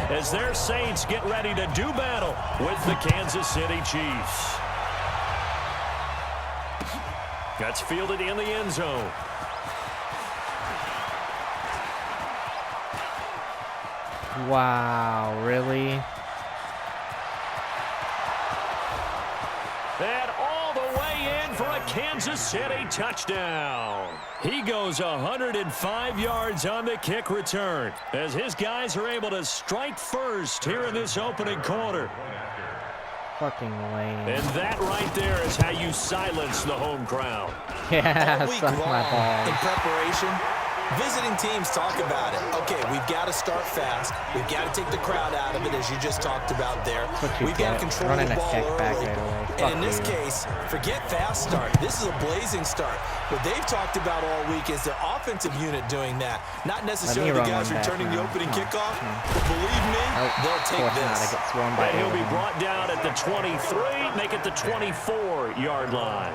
as their Saints get ready to do battle with the Kansas City Chiefs. That's fielded in the end zone. Wow, really? And all the way in for a Kansas City touchdown. He goes 105 yards on the kick return as his guys are able to strike first here in this opening quarter. Fucking lame. And that right there is how you silence the home crowd. Yeah, all week suck my long balls. in preparation, visiting teams talk about it. Okay, we've got to start fast. We've got to take the crowd out of it, as you just talked about there. We've got to control the ball early. And in this case, forget fast start. This is a blazing start. What they've talked about all week is their offensive unit doing that. Not necessarily the guys returning the opening kickoff, but believe me, they'll take this. And he'll be brought down at the 23, make it the 24-yard line.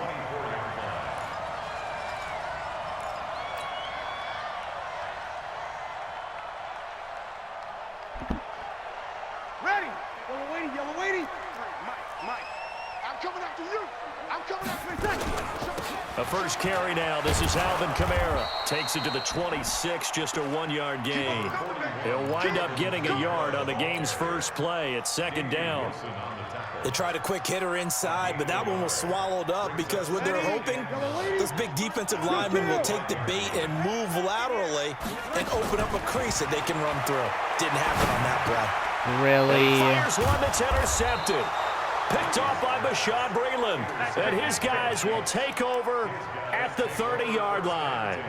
Ready. Yellow waiting. Mike. I'm coming after you. I'm coming after you. A first carry now. This is Alvin Kamara. Takes it to the 26, just a 1-yard gain. He'll wind up getting a yard on the game's first play. It's second down. They tried a quick hitter inside, but that one was swallowed up because what they're hoping, those big defensive linemen will take the bait and move laterally and open up a crease that they can run through. Didn't happen on that play. Really? Fires one that's intercepted. Picked off by Bashaud Breeland. And his guys will take over at the 30-yard line.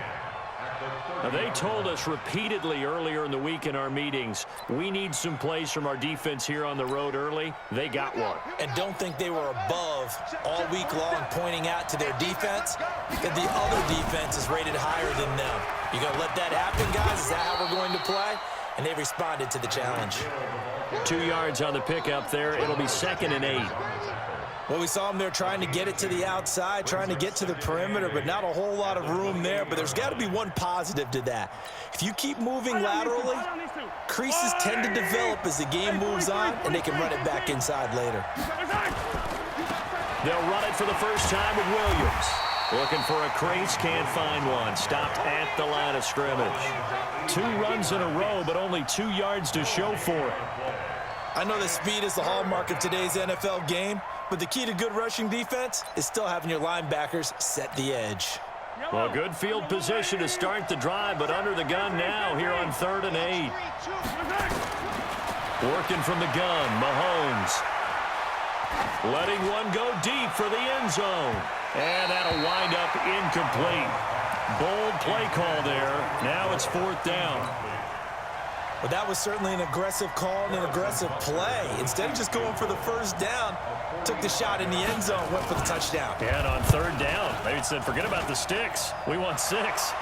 Now, they told us repeatedly earlier in the week in our meetings, we need some plays from our defense here on the road early. They got one. And don't think they were above all week long pointing out to their defense that the other defense is rated higher than them. You going to let that happen, guys? Is that how we're going to play? And they responded to the challenge. 2 yards on the pickup there. It'll be 2nd and 8. Well, we saw them there trying to get it to the outside, trying to get to the perimeter, but not a whole lot of room there. But there's got to be one positive to that. If you keep moving laterally, creases tend to develop as the game moves on, and they can run it back inside later. They'll run it for the first time with Williams. Looking for a crease, can't find one. Stopped at the line of scrimmage. 2 runs in a row, but only 2 yards to show for it. I know that speed is the hallmark of today's NFL game, but the key to good rushing defense is still having your linebackers set the edge. Well, good field position to start the drive, but under the gun now here on 3rd and 8. Working from the gun, Mahomes. Letting one go deep for the end zone. And that'll wind up incomplete. Bold play call there. Now it's 4th down. Well, that was certainly an aggressive call and an aggressive play. Instead of just going for the first down, took the shot in the end zone, went for the touchdown. And on 3rd down, they said, forget about the sticks. We want 6.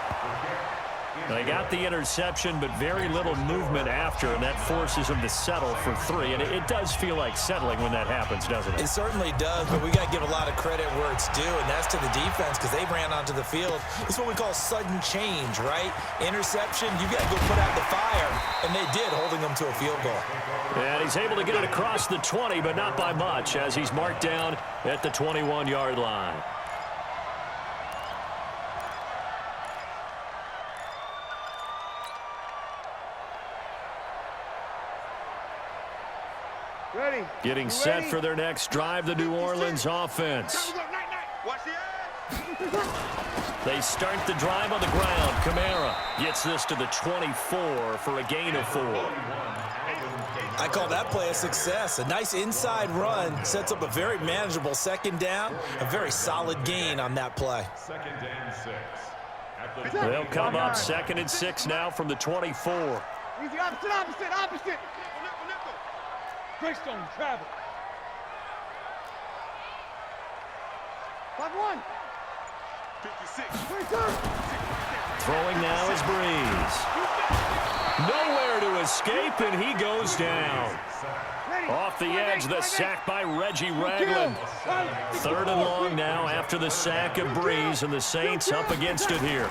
They got the interception, but very little movement after, and that forces them to settle for 3. And it does feel like settling when that happens, doesn't it? It certainly does, but we got to give a lot of credit where it's due, and that's to the defense because they ran onto the field. It's what we call sudden change, right? Interception, you got to go put out the fire, and they did, holding them to a field goal. And he's able to get it across the 20, but not by much, as he's marked down at the 21-yard line. Ready. Getting set for their next drive, the New Orleans offense. They start the drive on the ground. Kamara gets this to the 24 for a gain of 4. I call that play a success. A nice inside run sets up a very manageable 2nd down. A very solid gain on that play. They'll come up 2nd and 6 now from the 24. Easy, opposite. Greystone, travel. 5-1. 56. 22. Throwing now is Breeze. Nowhere to escape, and he goes down. Off the edge, the sack by Reggie Ragland. 3rd and long now after the sack of Breeze, and the Saints up against it here.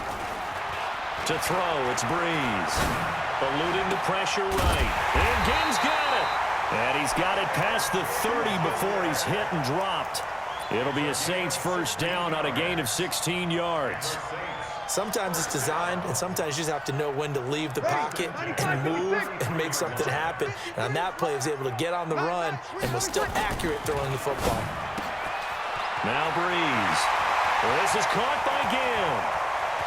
To throw, it's Breeze. Eluding the pressure right. And Gibbs And he's got it past the 30 before he's hit and dropped. It'll be a Saints first down on a gain of 16 yards. Sometimes it's designed, and sometimes you just have to know when to leave the pocket and move and make something happen. And on that play, he was able to get on the run and was still accurate throwing the football. Now Breeze. This is caught by Gill.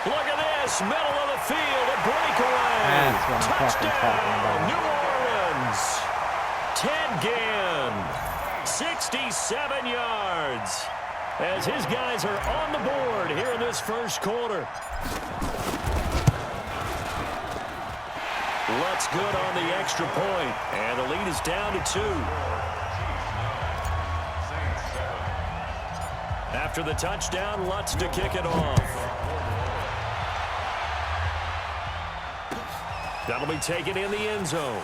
Look at this, middle of the field, a breakaway. That's what I'm fucking talking about. New Orleans. Ted Ginn, 67 yards. As his guys are on the board here in this first quarter. Lutz good on the extra point, and the lead is down to 2. After the touchdown, Lutz to kick it off. That'll be taken in the end zone.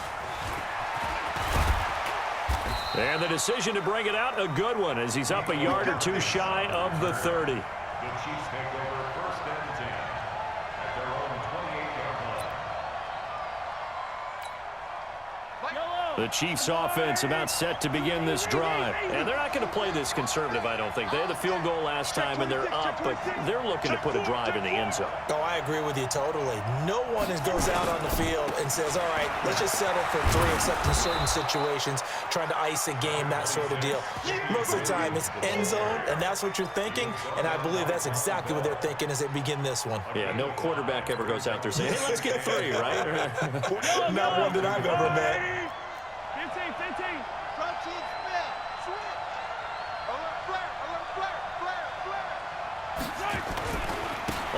And the decision to bring it out, a good one, as he's up a yard or two shy of the 30. The Chiefs take over first and 10 at their own 28-yard line. The Chiefs offense about set to begin this drive. And they're not going to play this conservative, I don't think. They had the field goal last time, and they're up, but they're looking to put a drive in the end zone. Oh, I agree with you totally. No one goes out on the field and says, all right, let's just settle for 3, except in certain situations, trying to ice a game, that sort of deal. Most of the time, it's end zone, and that's what you're thinking, and I believe that's exactly what they're thinking as they begin this one. Yeah, no quarterback ever goes out there saying, hey, let's get 3, right? Not one that I've ever met. 15. Front cheek spin. Switch. Alert flare.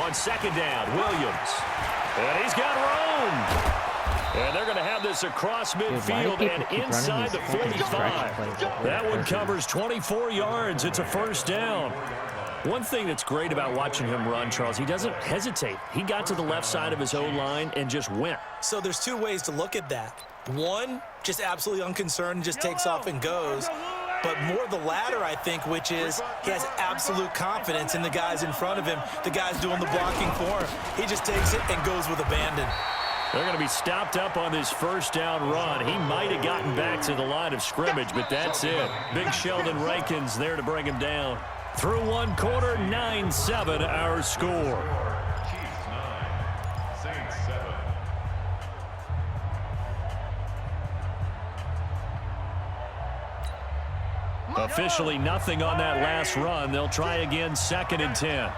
On second down, Williams. And he's got room. And they're going to have this across midfield and inside the 45. That one covers 24 yards. It's a first down. One thing that's great about watching him run, Charles, he doesn't hesitate. He got to the left side of his O-line and just went. So there's 2 ways to look at that. One, just absolutely unconcerned, just takes off and goes. But more the latter, I think, which is he has absolute confidence in the guys in front of him, the guys doing the blocking for him. He just takes it and goes with abandon. They're going to be stopped up on this first down run. He might have gotten back to the line of scrimmage, but that's it. Big Sheldon Rankins there to bring him down. Through one quarter, 9-7 our score. Chiefs 9, Saints 7. Officially nothing on that last run. They'll try again, second and 10.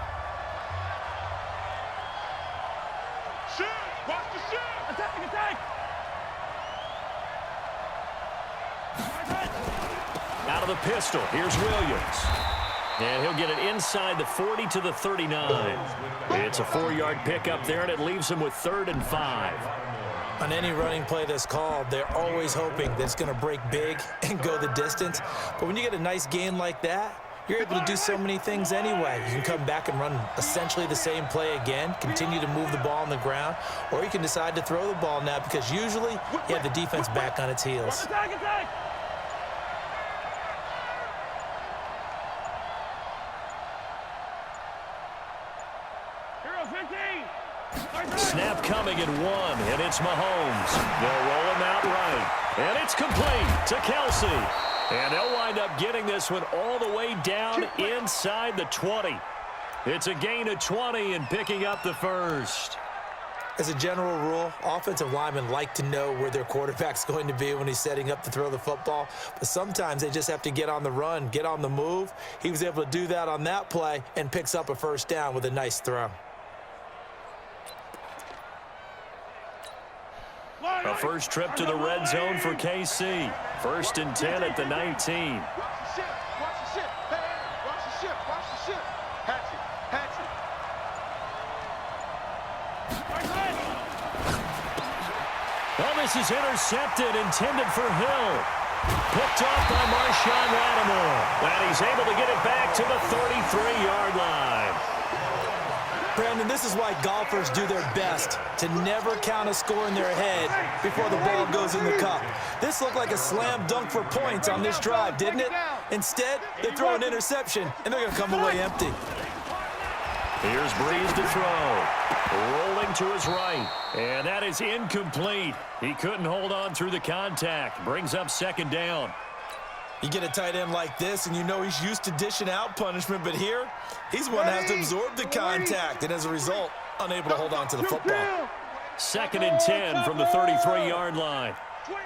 Shoot. Watch the shoot. Attack. Out of the pistol, here's Williams. And he'll get it inside the 40 to the 39. It's a 4-yard pickup there, and it leaves him with 3rd and 5. On any running play that's called, they're always hoping that it's going to break big and go the distance. But when you get a nice gain like that, you're able to do so many things anyway. You can come back and run essentially the same play again, continue to move the ball on the ground, or you can decide to throw the ball now because usually you have the defense back on its heels. Attack. Hero 15. Snap coming at 1, and it's Mahomes. They'll roll him out right, and it's complete to Kelsey. And they'll wind up getting this one all the way down inside the 20. It's a gain of 20 and picking up the first. As a general rule, offensive linemen like to know where their quarterback's going to be when he's setting up to throw the football. But sometimes they just have to get on the run, get on the move. He was able to do that on that play and picks up a first down with a nice throw. A first trip to the red zone for KC. 1st and 10 at the 19. Watch the ship. Hey, watch the ship. Hatch it. Well, this is intercepted, intended for Hill. Picked off by Marshawn Lattimore. And he's able to get it back to the 33-yard line. Brandon, this is why golfers do their best to never count a score in their head before the ball goes in the cup. This looked like a slam dunk for points on this drive, didn't it? Instead, they throw an interception, and they're going to come away empty. Here's Breeze to throw. Rolling to his right. And that is incomplete. He couldn't hold on through the contact. Brings up second down. You get a tight end like this, and you know he's used to dishing out punishment, but here, he's the one that has to absorb the contact, and as a result, unable to hold on to the football. 2nd and 10 from the 33-yard line. 25,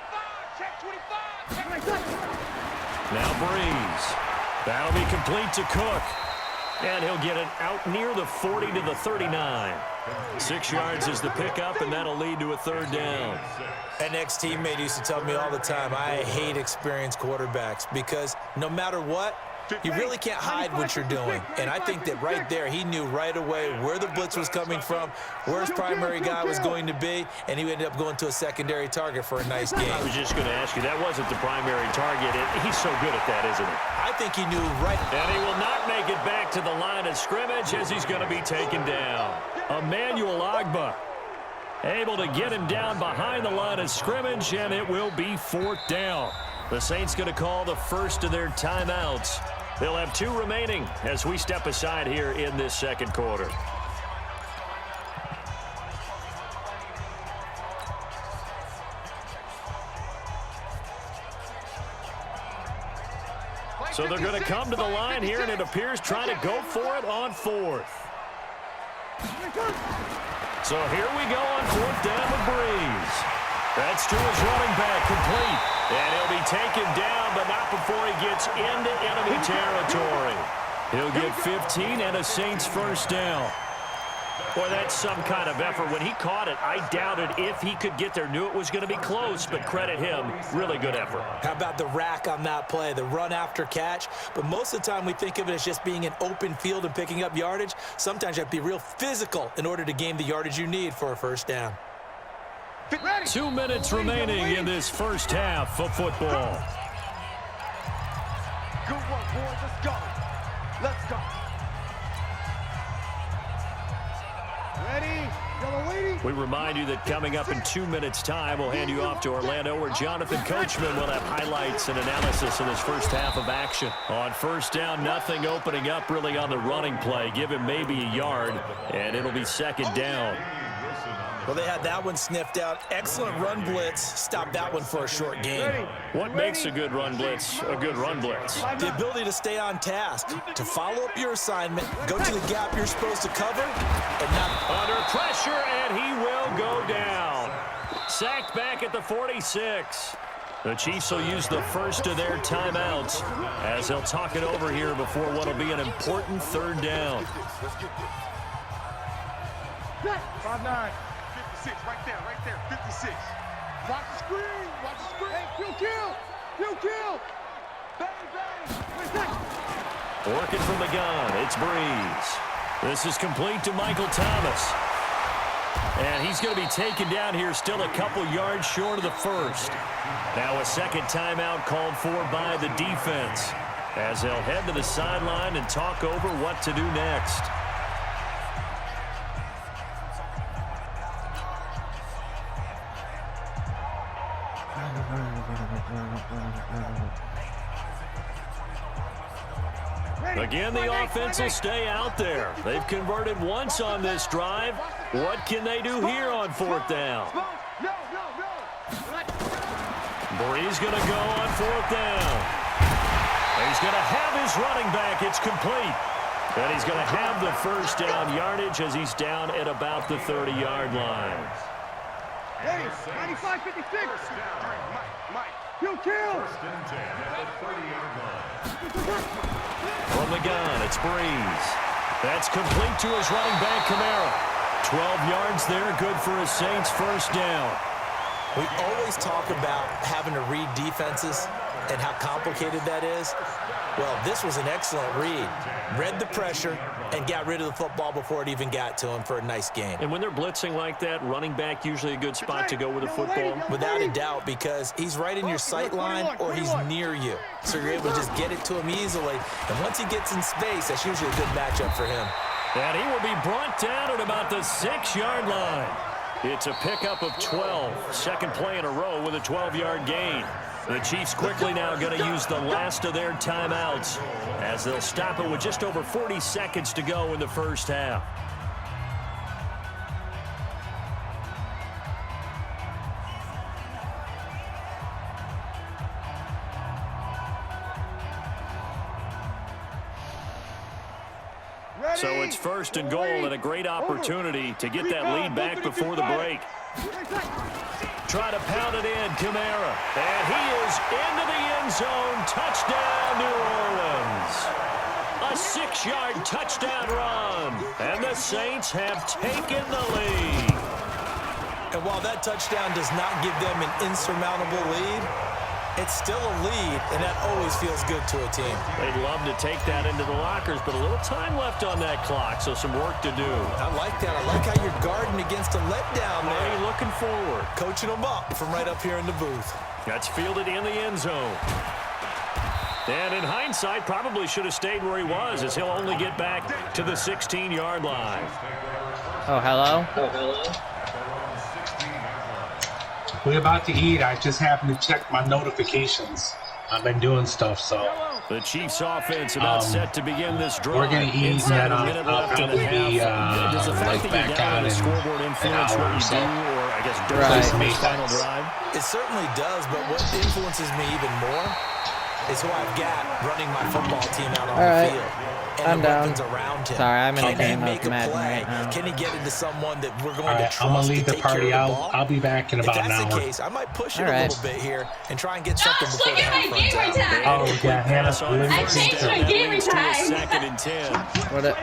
check 25. Now Breeze. That'll be complete to Cook. And he'll get it out near the 40 to the 39. 6 yards is the pickup, and that'll lead to a 3rd down. An ex-teammate used to tell me all the time, I hate experienced quarterbacks because no matter what, you really can't hide what you're doing. And I think that right there, he knew right away where the blitz was coming from, where his primary guy was going to be, and he ended up going to a secondary target for a nice game. I was just going to ask you, that wasn't the primary target. He's so good at that, isn't he? I think he knew right. And he will not make it back to the line of scrimmage as he's going to be taken down. Emmanuel Ogbah able to get him down behind the line of scrimmage, and it will be 4th down. The Saints going to call the first of their timeouts. They'll have 2 remaining as we step aside here in this 2nd quarter. So they're going to come to the line here, and it appears trying to go for it on 4th. So here we go on 4th down with Breeze. That's to his running back, complete. And he'll be taken down, but not before he gets into enemy territory. He'll get 15 and a Saints 1st down. Boy, that's some kind of effort. When he caught it, I doubted if he could get there. Knew it was going to be close, but credit him. Really good effort. How about the rack on that play, the run after catch? But most of the time we think of it as just being an open field and picking up yardage. Sometimes you have to be real physical in order to gain the yardage you need for a 1st down. 2 minutes remaining in this first half of football. Good work, boys. Let's go. Let's go. Ready? Yellow lady. We remind you that coming up in 2 minutes' time, we'll hand you off to Orlando, where Jonathan Coachman will have highlights and analysis in this first half of action. On 1st down, nothing opening up really on the running play. Give him maybe a yard, and it'll be 2nd down. Well, they had that one sniffed out. Excellent run blitz. Stopped that one for a short gain. What makes a good run blitz a good run blitz? The ability to stay on task, to follow up your assignment, go to the gap you're supposed to cover, and not under pressure, and he will go down. Sacked back at the 46. The Chiefs will use the first of their timeouts as they'll talk it over here before what will be an important 3rd down. 5-9. 56, right there, 56. Watch the screen, watch the screen. Hey, kill. Bang. Working from the gun, it's Breeze. This is complete to Michael Thomas. And he's going to be taken down here still a couple yards short of the 1st. Now a 2nd timeout called for by the defense as they'll head to the sideline and talk over what to do next. Again, the offense will stay out there. They've converted once on this drive. What can they do here on 4th down? Breeze going to go on 4th down. He's going to have his running back. It's complete. And he's going to have the 1st down yardage as he's down at about the 30-yard line. Hey, 95, 56. Mike. Kill. 1st and 10 at the 30-yard line. From the gun, it's Breeze. That's complete to his running back, Kamara. 12 yards there, good for a Saints 1st down. We always talk about having to read defenses and how complicated that is. Well, this was an excellent read. Read the pressure and got rid of the football before it even got to him for a nice game. And when they're blitzing like that, running back usually a good spot to go with the football? Without a doubt, because he's right in your sight line or he's near you. So you're able to just get it to him easily. And once he gets in space, that's usually a good matchup for him. And he will be brought down at about the 6-yard line. It's a pickup of 12. Second play in a row with a 12-yard gain. The Chiefs quickly now going to use the last of their timeouts as they'll stop it with just over 40 seconds to go in the first half. So it's first and goal and a great opportunity to get that lead back before the break. Try to pound it in, Kamara. And he is into the end zone. Touchdown, New Orleans. A 6-yard touchdown run. And the Saints have taken the lead. And while that touchdown does not give them an insurmountable lead, it's still a lead, and that always feels good to a team. They'd love to take that into the lockers, but a little time left on that clock, so some work to do. I like that. I like how you're guarding against a letdown there. Already looking forward. Coaching them up from right up here in the booth. That's fielded in the end zone. And in hindsight, probably should have stayed where he was, as he'll only get back to the 16-yard line. Oh, hello? We're about to eat. I just happened to check my notifications. I've been doing stuff, so. The Chiefs offense about set to begin this drive. We're going to eat, and then I'll probably be Does the fact that back you're down out on the in scorebord an influence hour what or you so. do, or I guess Right. this final drive? It certainly does, but what influences me even more is who I've got running my football team out on the field. And I'm the down. weapons around him. Sorry, I'm in a Can he game make of a Madden play? right now. Can he get into someone that we're going All to right, trust I'm going to leave to the take care party. of the ball? I'll be back in about If an that's hour. the case, I might push it All a right. little bit here and try and get something Josh, before look the at my half runs gamer out. tag. Oh, yeah, Hannah. I changed my gamer tag. 2nd and 10.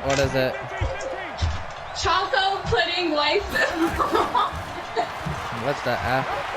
What is it? Choco pudding waifu. What the F?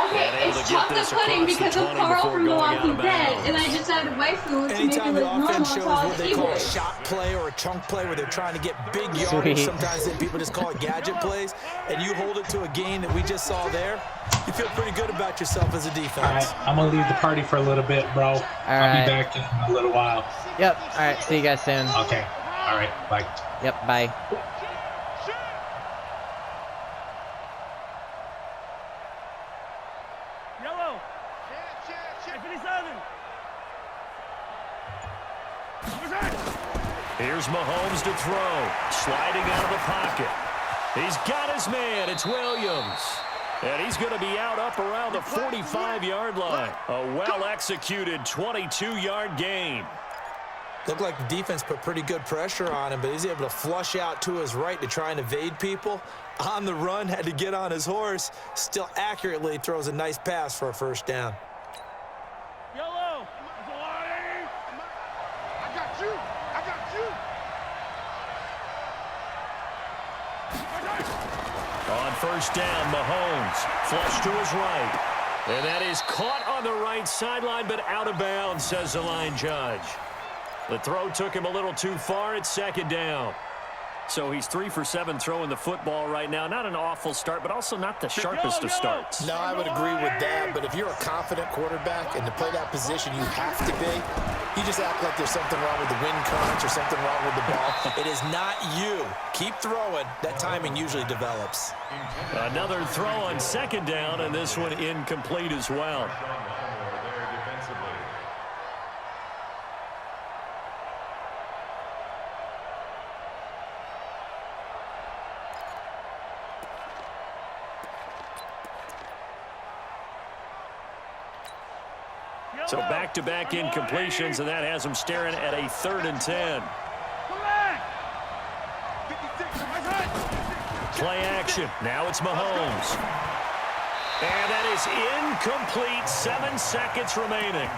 Okay, And able it's to get chocolate this pudding across the because of 20 Carl before from The going out Walking of Dead, bounds. and I just added waifu to make it Anytime look the normal, offense so shows all what the they call a keyboards. shot play or a chunk play where they're trying to get big yardage, Sweet. sometimes people just call it gadget plays, and you hold it to a gain that we just saw there, you feel pretty good about yourself as a All defense. right, I'm going to leave the party for a little bit, bro. I'll right. be back in a little while. Yep. All right. See you guys soon. Okay. All right. Bye. Yep. Bye. Yellow. Here's Mahomes to throw. Sliding out of the pocket. He's got his man. It's Williams. And he's going to be out up around the 45-yard line. A well-executed 22-yard gain. Looked like the defense put pretty good pressure on him, but he's able to flush out to his right to try and evade people. On the run, had to get on his horse. Still accurately throws a nice pass for a first down. Yellow. I got you. I got you. On first down, Mahomes. Flush to his right. And that is caught on the right sideline, but out of bounds, says the line judge. The throw took him a little too far. It's 2nd down. So he's 3 for 7 throwing the football right now. Not an awful start, but also not the sharpest of starts. No, I would agree with that, but if you're a confident quarterback and to play that position you have to be, you just act like there's something wrong with the wind currents or something wrong with the ball. It is not you. Keep throwing. That timing usually develops. Another throw on 2nd down, and this one incomplete as well. So back-to-back incompletions, and that has him staring at a 3rd and 10. Play action. Now it's Mahomes. And that is incomplete. 7 seconds remaining.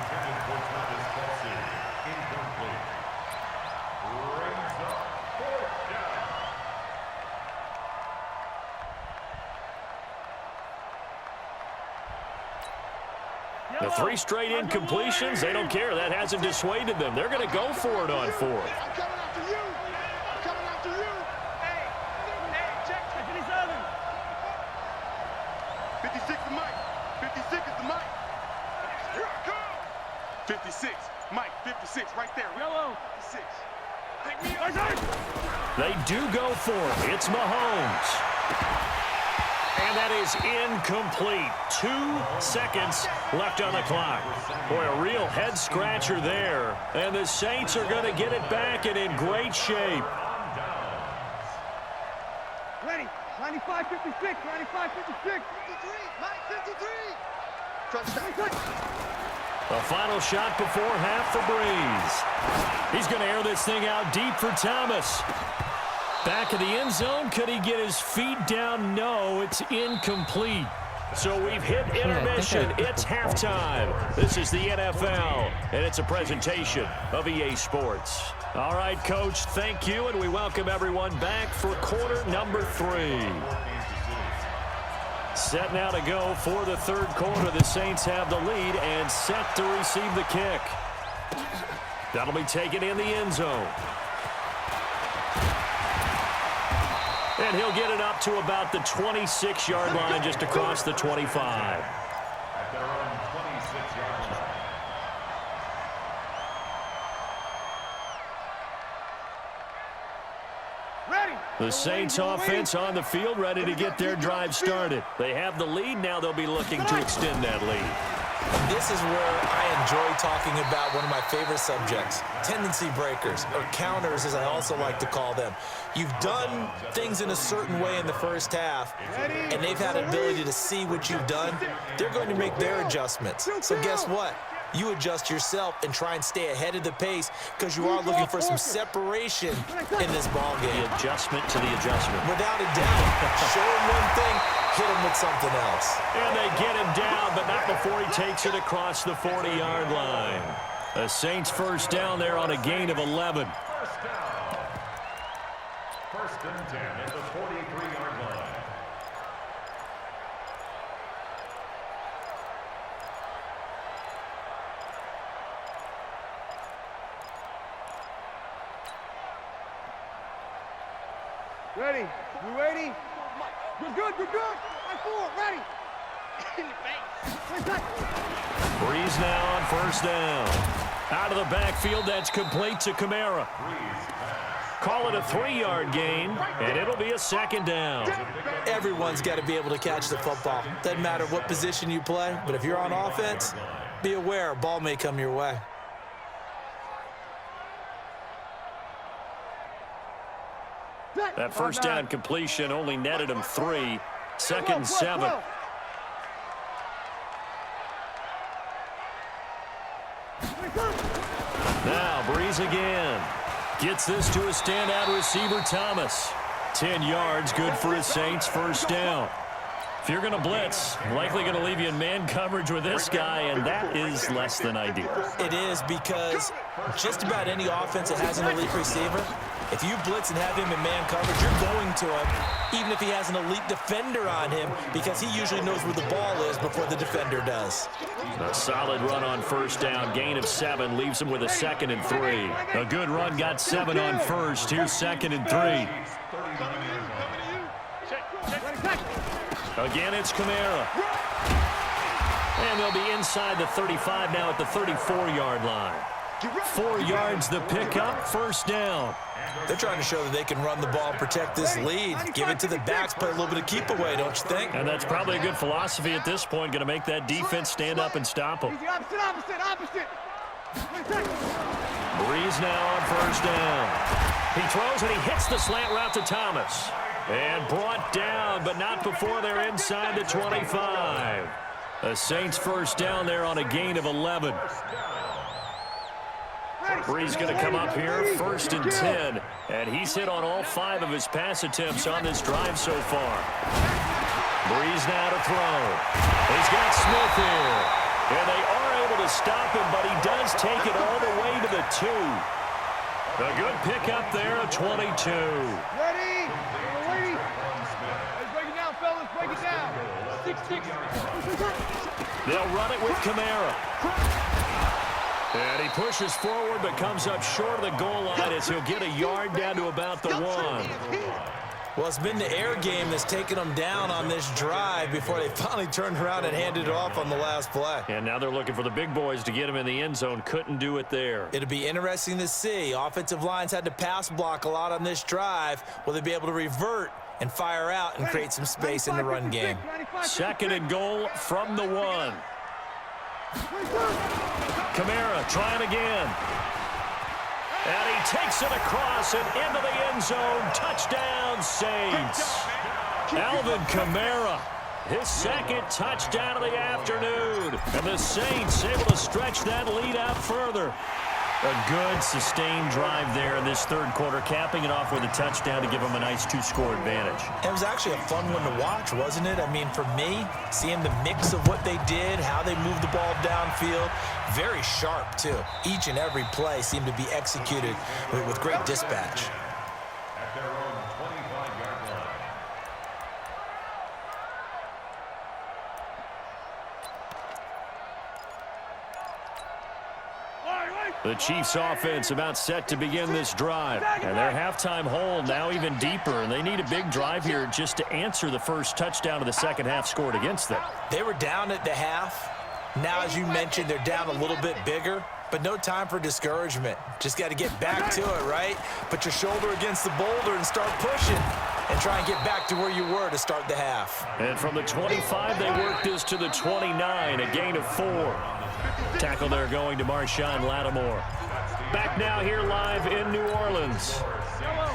The 3 straight incompletions, they don't care. That hasn't dissuaded them. They're going to go for it on 4th. I'm coming after you. I'm coming after you. Hey, check 57. 56 is Mike. 56 is the Mike. Here I come. 56. Mike, 56 right there. Yellow. 56. They do go for it. It's Mahomes. And that is incomplete. 2 seconds left on the clock. Boy, a real head-scratcher there. And the Saints are going to get it back and in great shape. Ready. 95-56. 95-56. 53. Mike, 53. The final shot before half for Breeze. He's going to air this thing out deep for Thomas. Back of the end zone. Could he get his feet down? No, it's incomplete. So we've hit intermission. It's halftime. This is the NFL, and it's a presentation of EA Sports. All right, Coach, thank you, and we welcome everyone back for quarter number 3. Set now to go for the third quarter. The Saints have the lead and set to receive the kick. That'll be taken in the end zone. And he'll get it up to about the 26-yard line, just across the 25. At their own 26-yard line. The Saints offense on the field, ready to get their drive started. They have the lead. Now they'll be looking to extend that lead. This is where I enjoy talking about one of my favorite subjects, tendency breakers, or counters as I also like to call them. You've done things in a certain way in the first half, and they've had an ability to see what you've done. They're going to make their adjustments. So guess what? You adjust yourself and try and stay ahead of the pace because you are looking for some separation in this ball game. The adjustment to the adjustment. Without a doubt. Show him one thing, hit him with something else. And they get him down, but not before he takes it across the 40-yard line. The Saints first down there on a gain of 11. First down. First and 10 at the 43-yard line. Ready. You ready? You're good. You're good. Right forward. Ready. Breeze now on first down. Out of the backfield, that's complete to Kamara. Call it a 3-yard gain, and it'll be a second down. Everyone's got to be able to catch the football. Doesn't matter what position you play, but if you're on offense, be aware a ball may come your way. That first down completion only netted him 3. Second and 7. Now Breeze again. Gets this to a standout receiver, Thomas. 10 yards, good for his Saints, first down. If you're going to blitz, likely going to leave you in man coverage with this guy, and that is less than ideal. It is, because just about any offense that has an elite receiver, if you blitz and have him in man coverage, you're going to him, even if he has an elite defender on him, because he usually knows where the ball is before the defender does. A solid run on first down, gain of 7, leaves him with a second and 3. A good run, got 7 on first. Here's second and 3. Again, it's Kamara. And they'll be inside the 35 now at the 34-yard line. 4 yards the pickup, first down. They're trying to show that they can run the ball, protect this lead, give it to the backs, play a little bit of keep away, don't you think? And that's probably a good philosophy at this point, going to make that defense stand up and stop them. Opposite. Breeze now on first down. He throws and he hits the slant route to Thomas. And brought down, but not before they're inside the 25. The Saints first down there on a gain of 11. Breeze going to come up here, first and 10. And he's hit on all 5 of his pass attempts on this drive so far. Breeze now to throw. He's got Smith here. And they are able to stop him, but he does take it all the way to the 2. A good pickup there, a 22. Ready. Let's break it down, fellas. Break it down. 6-6. They'll run it with Kamara. And he pushes forward but comes up short of the goal line as he'll get a yard down to about the 1. Well, it's been the air game that's taken them down on this drive before they finally turned around and handed it off on the last play. And now they're looking for the big boys to get him in the end zone. Couldn't do it there. It'll be interesting to see. Offensive lines had to pass block a lot on this drive. Will they be able to revert and fire out and create some space in the run game. 2nd and goal from the 1. Kamara trying again. And he takes it across and into the end zone. Touchdown, Saints. Alvin Kamara, his 2nd touchdown of the afternoon. And the Saints able to stretch that lead out further. A good, sustained drive there in this 3rd quarter, capping it off with a touchdown to give them a nice 2-score advantage. It was actually a fun one to watch, wasn't it? I mean, for me, seeing the mix of what they did, how they moved the ball downfield, very sharp, too. Each and every play seemed to be executed with great dispatch. At their own 25-yard line. The Chiefs offense about set to begin this drive. And their halftime hole now even deeper. And they need a big drive here just to answer the first touchdown of the 2nd half scored against them. They were down at the half. Now, as you mentioned, they're down a little bit bigger. But no time for discouragement. Just got to get back to it, right? Put your shoulder against the boulder and start pushing. And try and get back to where you were to start the half. And from the 25, they worked this to the 29, a gain of 4. Tackle there going to Marshawn Lattimore. Back now here live in New Orleans.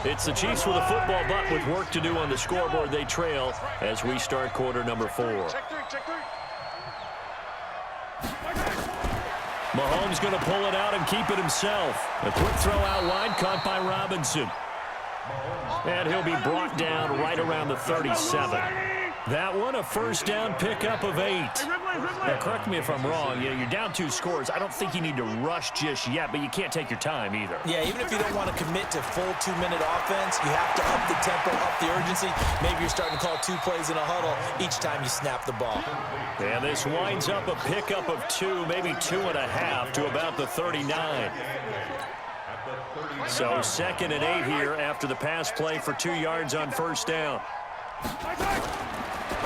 It's the Chiefs with a football, but with work to do on the scoreboard. They trail as we start quarter number 4. Mahomes going to pull it out and keep it himself. A quick throw out wide, caught by Robinson. And he'll be brought down right around the 37. That one, a first down pickup of 8. Now, correct me if I'm wrong. You know, you're down 2 scores. I don't think you need to rush just yet, but you can't take your time either. Yeah, even if you don't want to commit to full 2-minute offense, you have to up the tempo, up the urgency. Maybe you're starting to call 2 plays in a huddle each time you snap the ball. And this winds up a pickup of 2, maybe 2.5 to about the 39. So 2nd and 8 here after the pass play for 2 yards on first down.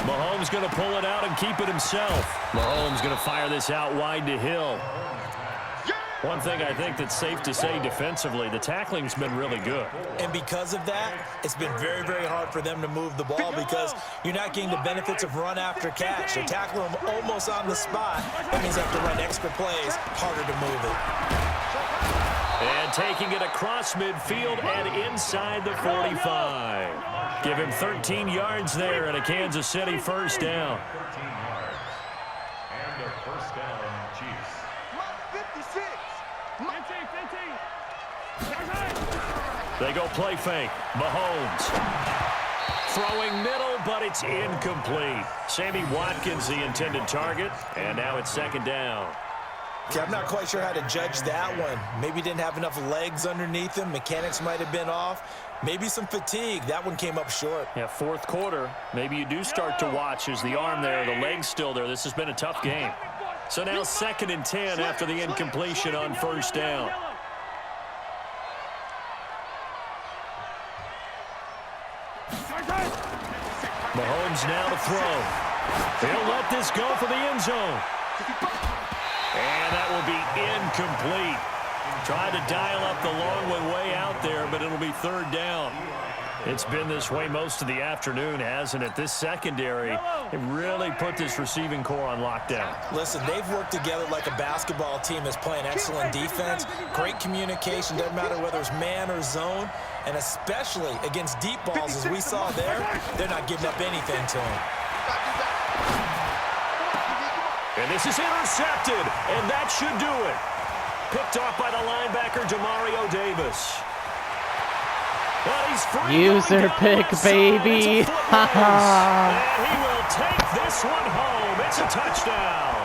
Mahomes going to pull it out and keep it himself. Mahomes going to fire this out wide to Hill. One thing I think that's safe to say defensively, the tackling's been really good. And because of that, it's been very, very hard for them to move the ball because you're not getting the benefits of run after catch. They're tackling them almost on the spot. That means they have to run extra plays, harder to move it. And taking it across midfield and inside the 45. Give him 13 yards there and a Kansas City first down. 13 yards. And a first down, Chiefs. 56. 15. They go play fake. Mahomes. Throwing middle, but it's incomplete. Sammy Watkins, the intended target. And now it's 2nd down. Okay, I'm not quite sure how to judge that one. Maybe didn't have enough legs underneath him. Mechanics might have been off. Maybe some fatigue. That one came up short. Yeah, 4th quarter. Maybe you do start to watch as the arm there, the leg's still there. This has been a tough game. So now 2nd and 10 after the incompletion on first down. Mahomes now to throw. He'll let this go for the end zone. And that will be incomplete. Tried to dial up the long one way out there, but it'll be 3rd down. It's been this way most of the afternoon, hasn't it? This secondary, it really put this receiving core on lockdown. Listen, they've worked together like a basketball team that's playing excellent defense. Great communication, doesn't matter whether it's man or zone. And especially against deep balls, as we saw there, they're not giving up anything to them. And this is intercepted, and that should do it. Picked off by the linebacker, Demario Davis. But he's free. User pick, baby. And he will take this one home. It's a touchdown.